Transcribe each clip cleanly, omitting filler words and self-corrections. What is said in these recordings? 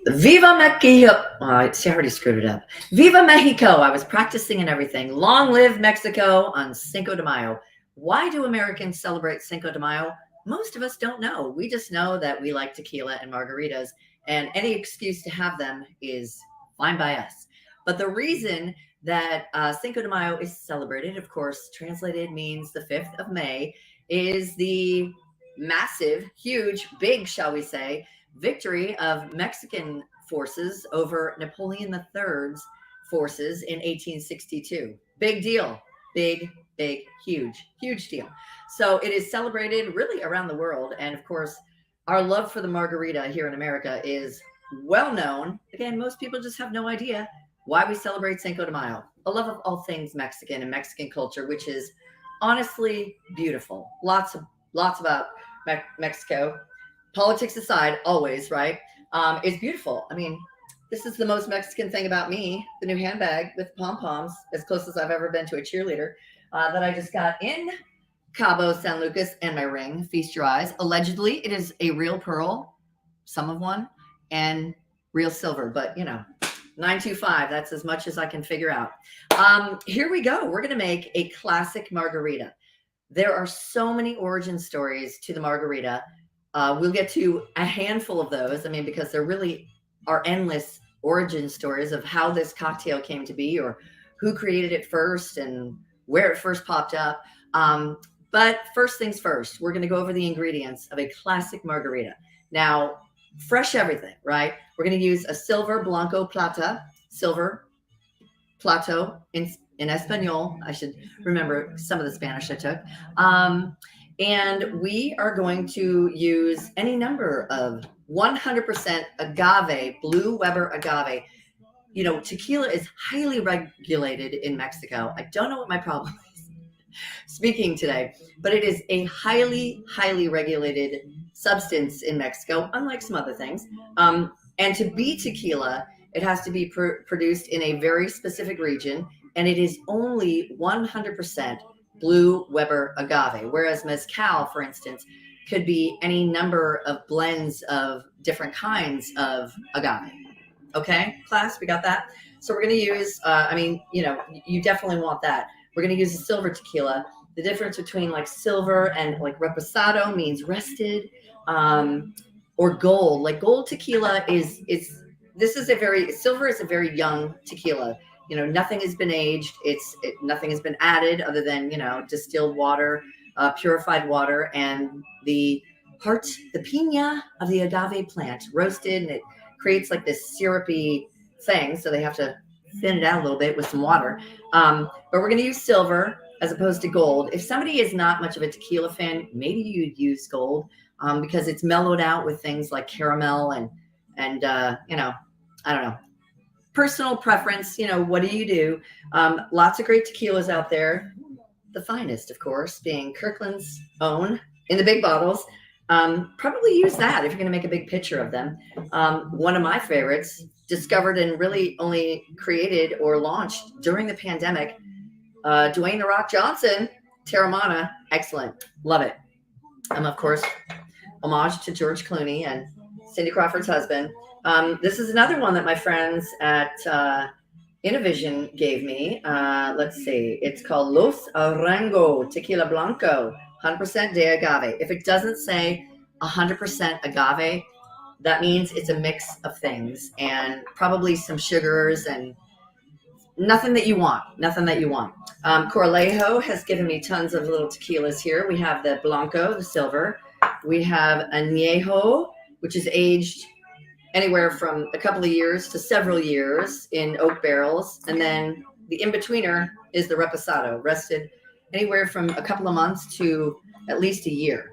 Viva Mexico. See, I already screwed it up. Viva Mexico. I was practicing and everything. Long live Mexico on Cinco de Mayo. Why do Americans celebrate Cinco de Mayo? Most of us don't know. We just know that we like tequila and margaritas, and any excuse to have them is fine by us. But the reason that Cinco de Mayo is celebrated, of course, translated means the 5th of May, is the massive, huge, big, shall we say, victory of Mexican forces over Napoleon III's forces in 1862. Big deal. Big, huge deal. So it is celebrated really around the world. And of course, our love for the margarita here in America is well known. Again, most people just have no idea why we celebrate Cinco de Mayo. A love of all things Mexican and Mexican culture, which is honestly beautiful. Lots about Mexico, politics aside, always, right? It's beautiful. I mean, this is the most Mexican thing about me, the new handbag with pom-poms, as close as I've ever been to a cheerleader, that I just got in Cabo San Lucas, and my ring, feast your eyes. Allegedly, it is a real pearl, some of one, and real silver, but 925, that's as much as I can figure out. Here we go. We're going to make a classic margarita. There are so many origin stories to the margarita. We'll get to a handful of those. I mean, because there really are endless origin stories of how this cocktail came to be, or who created it first and where it first popped up. But first things first, we're going to go over the ingredients of a classic margarita. Now, fresh everything, right? We're going to use a silver Blanco Plata, silver Plato in Espanol. I should remember some of the Spanish I took. And we are going to use any number of 100% agave, blue Weber agave. Tequila is highly regulated in Mexico. I don't know what my problem is speaking today, but it is a highly regulated substance in Mexico, unlike some other things. And to be tequila, it has to be produced in a very specific region, and it is only 100% blue Weber agave, whereas mezcal, for instance, could be any number of blends of different kinds of agave. Okay, class, we got that? So we're going to use, you definitely want that. We're going to use a silver tequila. The difference between like silver and like reposado means rested, or gold. Like gold tequila silver is a very young tequila. Nothing has been aged. Nothing has been added other than, distilled water, purified water, and the piña of the agave plant roasted, and it creates like this syrupy thing. So they have to thin it out a little bit with some water. But we're going to use silver as opposed to gold. If somebody is not much of a tequila fan, maybe you'd use gold, because it's mellowed out with things like caramel and I don't know. Personal preference, what do you do? Lots of great tequilas out there. The finest, of course, being Kirkland's own in the big bottles. Probably use that if you're going to make a big picture of them. One of my favorites, discovered and really only created or launched during the pandemic, Dwayne "The Rock" Johnson, Terramana, excellent, love it. Of course, homage to George Clooney and Cindy Crawford's husband. This is another one that my friends at Innovision gave me. Let's see. It's called Los Arango Tequila Blanco, 100% de agave. If it doesn't say 100% agave, that means it's a mix of things and probably some sugars and nothing that you want. Corlejo has given me tons of little tequilas here. We have the Blanco, the silver. We have Añejo, which is aged anywhere from a couple of years to several years in oak barrels. And then the in-betweener is the reposado, rested anywhere from a couple of months to at least a year.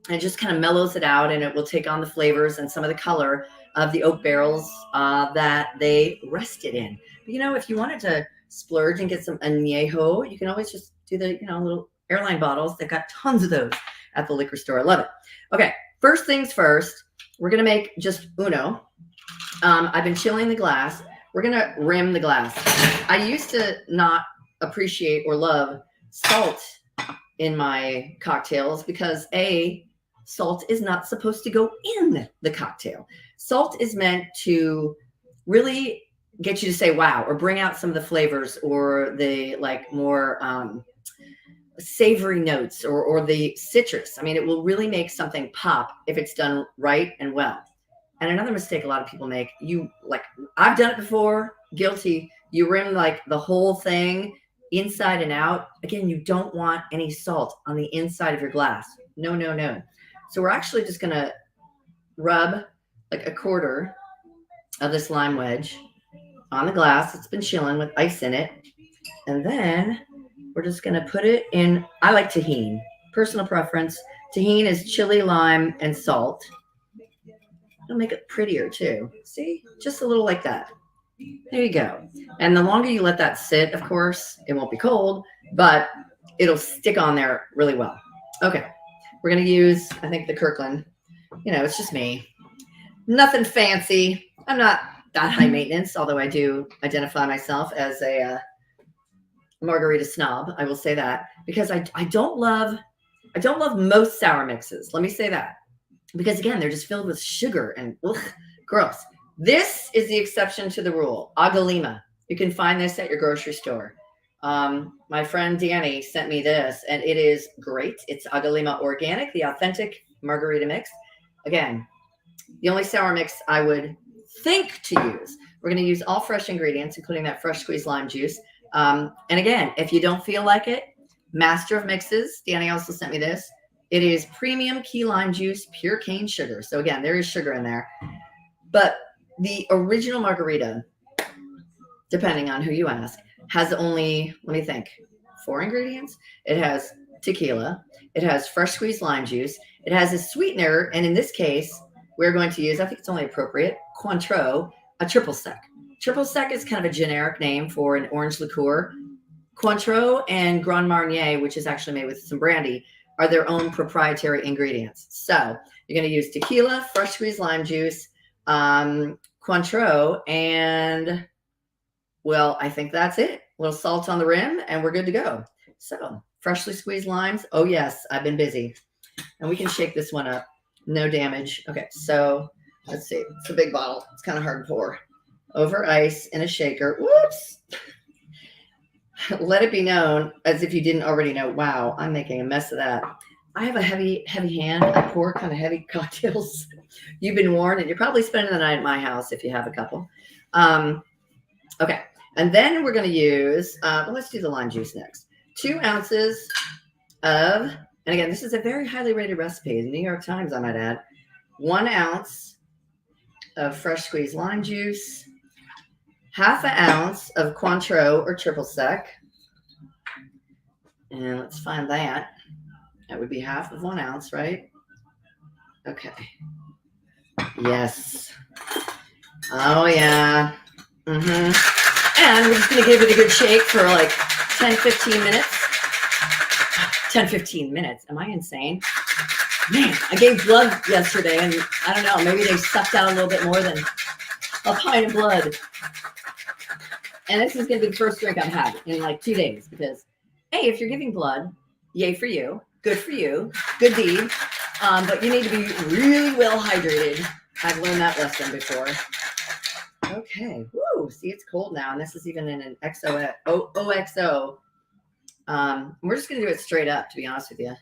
And it just kind of mellows it out, and it will take on the flavors and some of the color of the oak barrels that they rested in. But, if you wanted to splurge and get some añejo, you can always just do the, little airline bottles. They've got tons of those at the liquor store. I love it. Okay, first things first. We're going to make just uno. I've been chilling the glass. We're going to rim the glass. I used to not appreciate or love salt in my cocktails because salt is not supposed to go in the cocktail. Salt is meant to really get you to say wow, or bring out some of the flavors, or the like more savory notes, or the citrus. I mean, it will really make something pop if it's done right and well. And another mistake a lot of people make, I've done it before, guilty. You rim like the whole thing inside and out. Again, you don't want any salt on the inside of your glass. No, no, no. So we're actually just going to rub like a quarter of this lime wedge on the glass. It's been chilling with ice in it. And then we're just going to put it in. I like tahini, personal preference. Tahini is chili, lime, and salt. It'll make it prettier too. See, just a little like that. There you go. And the longer you let that sit, of course, it won't be cold, but it'll stick on there really well. Okay. We're going to use, I think, the Kirkland. You know, it's just me. Nothing fancy. I'm not that high maintenance, although I do identify myself as a margarita snob. I will say that, because I don't love most sour mixes. Let me say that. Because again, they're just filled with sugar and gross. This is the exception to the rule. Agave. You can find this at your grocery store. My friend Danny sent me this, and it is great. It's agave organic, the authentic margarita mix. Again, the only sour mix I would think to use. We're going to use all fresh ingredients, including that fresh squeezed lime juice. And again, if you don't feel like it, Master of Mixes, Danny also sent me this. It is premium key lime juice, pure cane sugar. So again, there is sugar in there. But the original margarita, depending on who you ask, has only, let me think, 4 ingredients. It has tequila. It has fresh squeezed lime juice. It has a sweetener. And in this case, we're going to use, I think it's only appropriate, Cointreau, a triple sec. Triple sec is kind of a generic name for an orange liqueur. Cointreau and Grand Marnier, which is actually made with some brandy, are their own proprietary ingredients. So you're going to use tequila, fresh squeezed lime juice, Cointreau, and, well, I think that's it. A little salt on the rim, and we're good to go. So freshly squeezed limes. Oh, yes, I've been busy. And we can shake this one up. No damage. Okay, so let's see. It's a big bottle. It's kind of hard to pour. Over ice in a shaker. Whoops. Let it be known, as if you didn't already know, wow, I'm making a mess of that. I have a heavy hand. I pour kind of heavy cocktails. You've been warned, and you're probably spending the night at my house if you have a couple. Okay. And then we're going to use, let's do the lime juice next. 2 ounces of, and again, this is a very highly rated recipe. The New York Times, I might add. 1 ounce of fresh squeezed lime juice. 1/2 ounce of Cointreau or triple sec. And let's find that. That would be 1/2 of 1 ounce, right? Okay. Yes. Oh, yeah. And we're just going to give it a good shake for like 10, 15 minutes. 10, 15 minutes. Am I insane? Man, I gave blood yesterday, and I don't know, maybe they sucked out a little bit more than a pint of blood. And this is going to be the first drink I've had in like 2 days, because, hey, if you're giving blood, yay for you. Good for you. Good deed. But you need to be really well hydrated. I've learned that lesson before. Okay. Woo. See, it's cold now. And this is even in an OXO. We're just going to do it straight up, to be honest with you.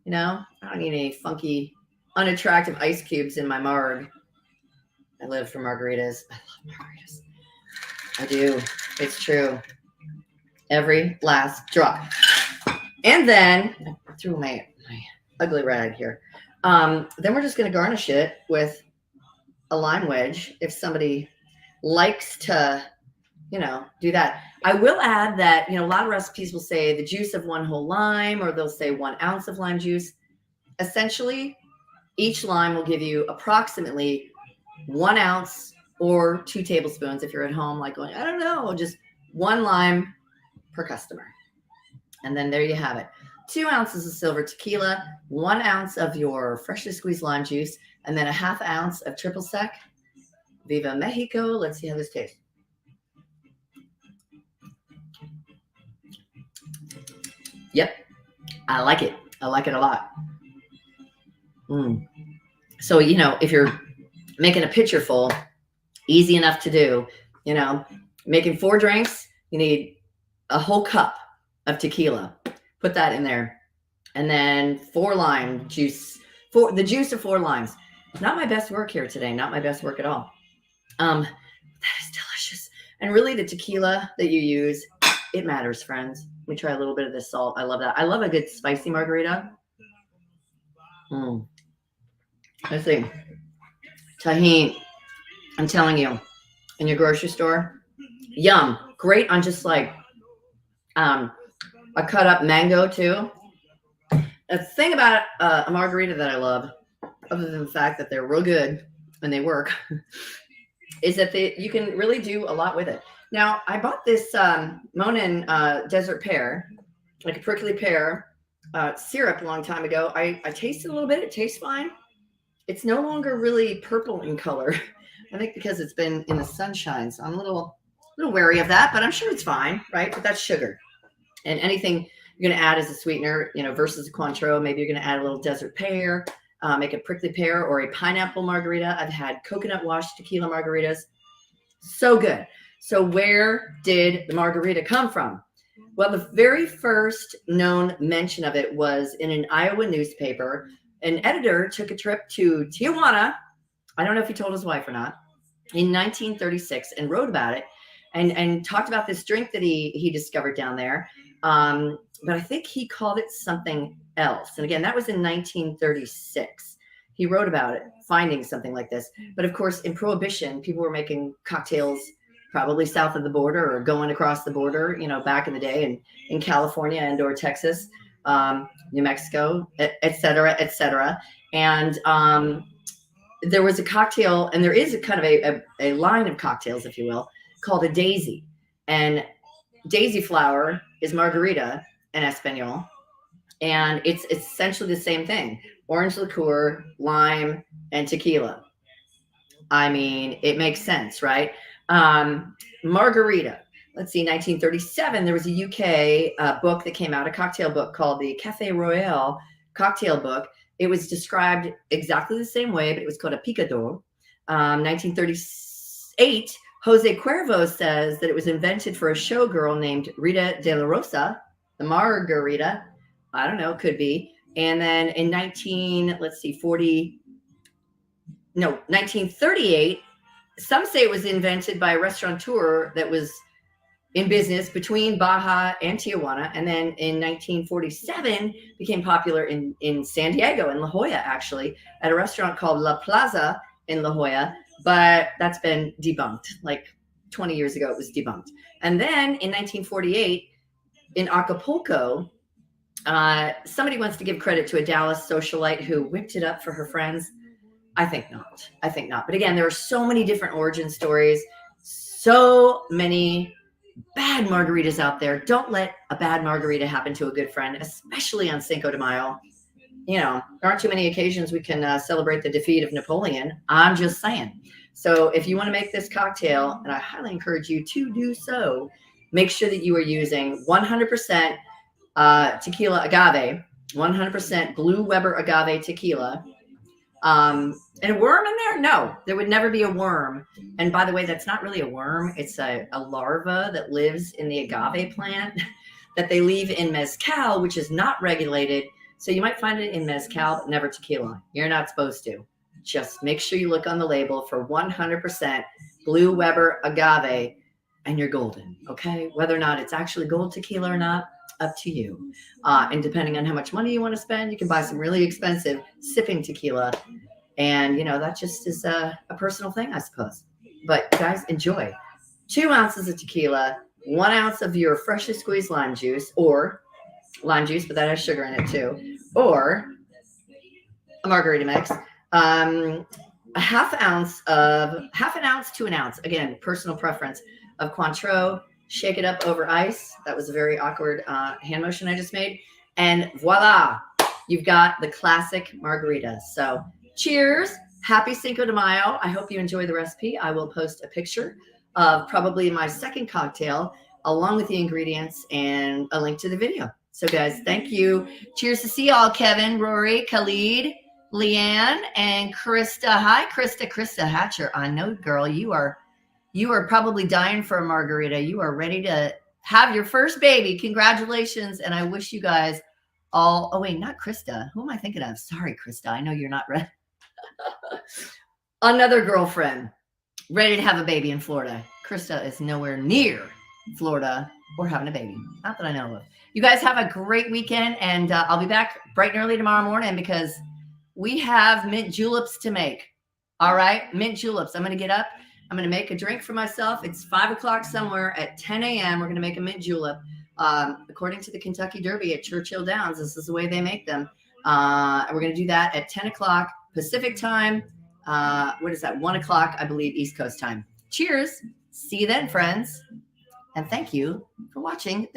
You know, I don't need any funky, unattractive ice cubes in my marg. I live for margaritas. I love margaritas. I do. It's true. Every last drop. And then, I threw my ugly rag here. Then we're just going to garnish it with a lime wedge if somebody likes to, you know, do that. I will add that, you know, a lot of recipes will say the juice of 1 whole lime, or they'll say 1 ounce of lime juice. Essentially, each lime will give you approximately 1 ounce or 2 tablespoons if you're at home, like going, I don't know, just 1 lime per customer. And then there you have it. 2 ounces of silver tequila, 1 ounce of your freshly squeezed lime juice, and then 1/2 ounce of triple sec. Viva Mexico. Let's see how this tastes. Yep. I like it. I like it a lot. So, you know, if you're making a pitcher full, easy enough to do. You know, making 4 drinks, you need a whole cup of tequila. Put that in there. And then 4 lime juice, the juice of 4 limes. Not my best work here today. Not my best work at all. That is delicious. And really the tequila that you use, it matters, friends. Let me try a little bit of this salt. I love that. I love a good spicy margarita. Let's see. Tahini, I'm telling you, in your grocery store, yum. Great on just like a cut up mango too. The thing about a margarita that I love, other than the fact that they're real good and they work, is that you can really do a lot with it. Now, I bought this Monin desert pear, like a prickly pear syrup a long time ago. I tasted a little bit. It tastes fine. It's no longer really purple in color. I think because it's been in the sunshine. So I'm a little wary of that, but I'm sure it's fine, right? But that's sugar. And anything you're going to add as a sweetener, you know, versus a Cointreau, maybe you're going to add a little desert pear, make a prickly pear or a pineapple margarita. I've had coconut washed tequila margaritas. So good. So where did the margarita come from? Well, the very first known mention of it was in an Iowa newspaper. An editor took a trip to Tijuana. I don't know if he told his wife or not, in 1936 and wrote about it and talked about this drink that he discovered down there. But I think he called it something else. And again, that was in 1936. He wrote about it, finding something like this. But of course, in Prohibition, people were making cocktails probably south of the border or going across the border, you know, back in the day and in California and or Texas, New Mexico, et cetera. And there was a cocktail, and there is a kind of a line of cocktails, if you will, called a daisy. And daisy flower is margarita in Espanol. And it's essentially the same thing. Orange liqueur, lime, and tequila. I mean, it makes sense, right? Margarita. Let's see, 1937, there was a UK book that came out, a cocktail book called the Café Royal Cocktail Book. It was described exactly the same way, but it was called a picador. 1938, Jose Cuervo says that it was invented for a showgirl named Rita de la Rosa, the margarita. I don't know, could be. And then in 1938, some say it was invented by a restaurateur that was in business between Baja and Tijuana. And then in 1947, became popular in San Diego, in La Jolla, actually, at a restaurant called La Plaza in La Jolla. But that's been debunked. Like 20 years ago, it was debunked. And then in 1948, in Acapulco, somebody wants to give credit to a Dallas socialite who whipped it up for her friends. I think not. But again, there are so many different origin stories, so many bad margaritas out there. Don't let a bad margarita happen to a good friend, especially on Cinco de Mayo. You know, there aren't too many occasions we can celebrate the defeat of Napoleon. I'm just saying. So if you want to make this cocktail, and I highly encourage you to do so, make sure that you are using 100% tequila agave, 100% Blue Weber agave tequila. And a worm in there? No, there would never be a worm. And by the way, that's not really a worm. It's a larva that lives in the agave plant that they leave in mezcal, which is not regulated. So you might find it in mezcal, but never tequila. You're not supposed to. Just make sure you look on the label for 100% Blue Weber agave and you're golden, okay? Whether or not it's actually gold tequila or not, up to you. And depending on how much money you want to spend, you can buy some really expensive sipping tequila. And, you know, that just is a personal thing, I suppose. But guys, enjoy. 2 ounces of tequila, 1 ounce of your freshly squeezed lime juice, or lime juice, but that has sugar in it too, or a margarita mix. A half an ounce to an ounce, again, personal preference, of Cointreau. Shake it up over ice. That was a very awkward hand motion I just made. And voila, you've got the classic margarita. So cheers. Happy Cinco de Mayo. I hope you enjoy the recipe. I will post a picture of probably my second cocktail along with the ingredients and a link to the video. So guys, thank you. Cheers to see y'all, Kevin, Rory, Khalid, Leanne and Krista. Hi, Krista. Krista Hatcher. I know, girl, you are probably dying for a margarita. You are ready to have your first baby. Congratulations. And I wish you guys all, oh wait, not Krista. Who am I thinking of? Sorry, Krista. I know you're not ready. Another girlfriend ready to have a baby in Florida. Krista is nowhere near Florida or having a baby. Not that I know of. You guys have a great weekend, and I'll be back bright and early tomorrow morning because we have mint juleps to make. All right, mint juleps. I'm going to get up. I'm going to make a drink for myself. It's 5 o'clock somewhere at 10 a.m. We're going to make a mint julep. According to the Kentucky Derby at Churchill Downs, this is the way they make them. We're going to do that at 10 o'clock Pacific time. What is that? 1 o'clock, I believe, East Coast time. Cheers. See you then, friends. And thank you for watching this.